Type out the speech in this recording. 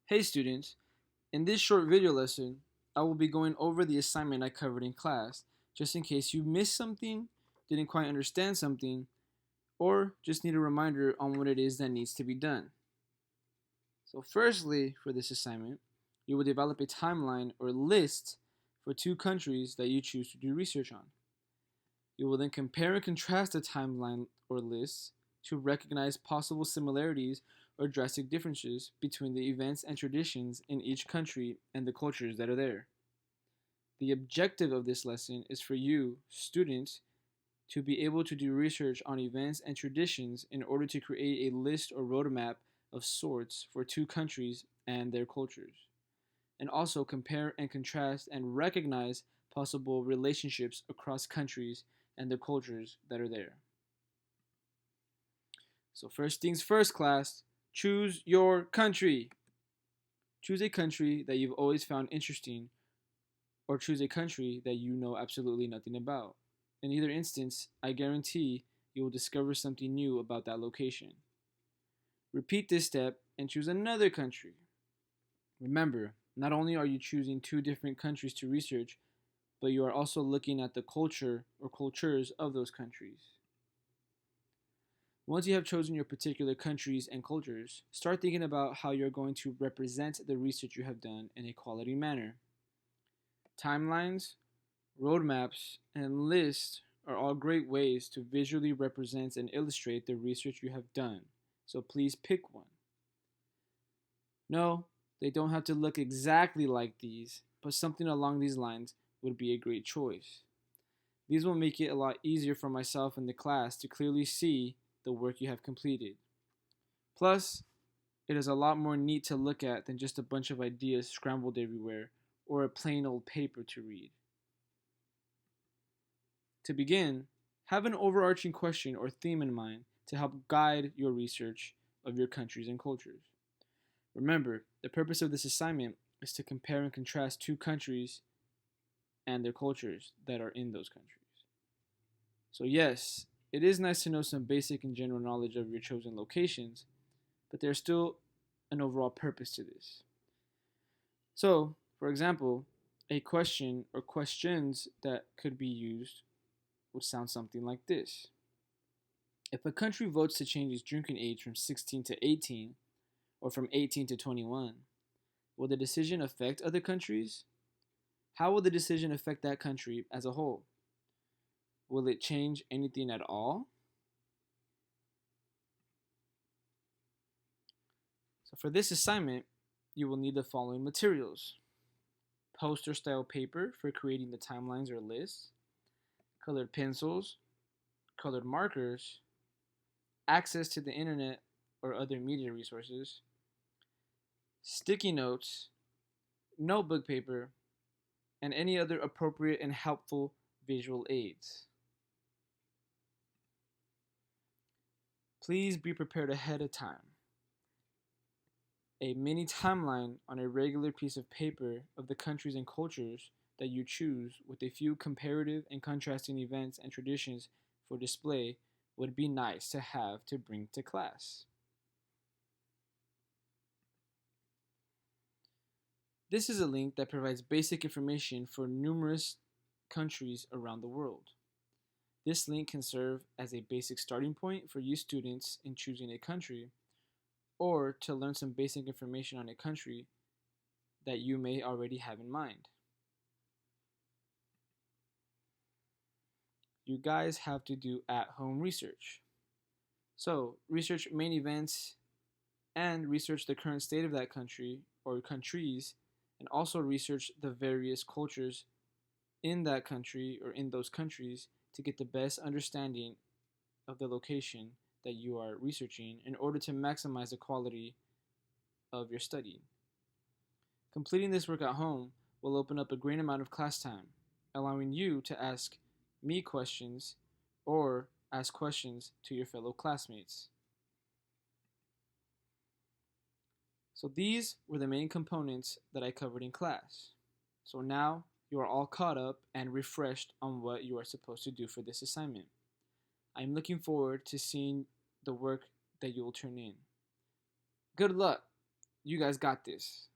Hey students, in this short video lesson, I will be going over the assignment I covered in class, just in case you missed something, didn't quite understand something, or just need a reminder on what it is that needs to be done. So firstly, for this assignment, you will develop a timeline or list for two countries that you choose to do research on. You will then compare and contrast the timeline or lists to recognize possible similarities or drastic differences between the events and traditions in each country and the cultures that are there. The objective of this lesson is for you, students, to be able to do research on events and traditions in order to create a list or roadmap of sorts for two countries and their cultures, and also compare and contrast and recognize possible relationships across countries and the cultures that are there. So first things first, class, choose your country. Choose a country that you've always found interesting, or choose a country that you know absolutely nothing about. In either instance, I guarantee you will discover something new about that location. Repeat this step and choose another country. Remember, not only are you choosing two different countries to research, but you are also looking at the culture or cultures of those countries. Once you have chosen your particular countries and cultures, start thinking about how you're going to represent the research you have done in a quality manner. Timelines, roadmaps, and lists are all great ways to visually represent and illustrate the research you have done, so please pick one. No, they don't have to look exactly like these, but something along these lines would be a great choice. These will make it a lot easier for myself and the class to clearly see the work you have completed. Plus, it is a lot more neat to look at than just a bunch of ideas scrambled everywhere or a plain old paper to read. To begin, have an overarching question or theme in mind to help guide your research of your countries and cultures. Remember, the purpose of this assignment is to compare and contrast two countries and their cultures that are in those countries. So, yes, it is nice to know some basic and general knowledge of your chosen locations, but there's still an overall purpose to this. So, for example, a question or questions that could be used would sound something like this. If a country votes to change its drinking age from 16 to 18, or from 18 to 21, will the decision affect other countries? How will the decision affect that country as a whole? Will it change anything at all? So for this assignment, you will need the following materials: poster style paper for creating the timelines or lists, colored pencils, colored markers, access to the internet or other media resources, sticky notes, notebook paper, and any other appropriate and helpful visual aids. Please be prepared ahead of time. A mini timeline on a regular piece of paper of the countries and cultures that you choose with a few comparative and contrasting events and traditions for display would be nice to have to bring to class. This is a link that provides basic information for numerous countries around the world. This link can serve as a basic starting point for you students in choosing a country, or to learn some basic information on a country that you may already have in mind. You guys have to do at-home research. So, research main events and research the current state of that country or countries, and also research the various cultures in that country or in those countries to get the best understanding of the location that you are researching in order to maximize the quality of your study. Completing this work at home will open up a great amount of class time, allowing you to ask me questions or ask questions to your fellow classmates. So these were the main components that I covered in class. So now you are all caught up and refreshed on what you are supposed to do for this assignment. I'm looking forward to seeing the work that you will turn in. Good luck! You guys got this.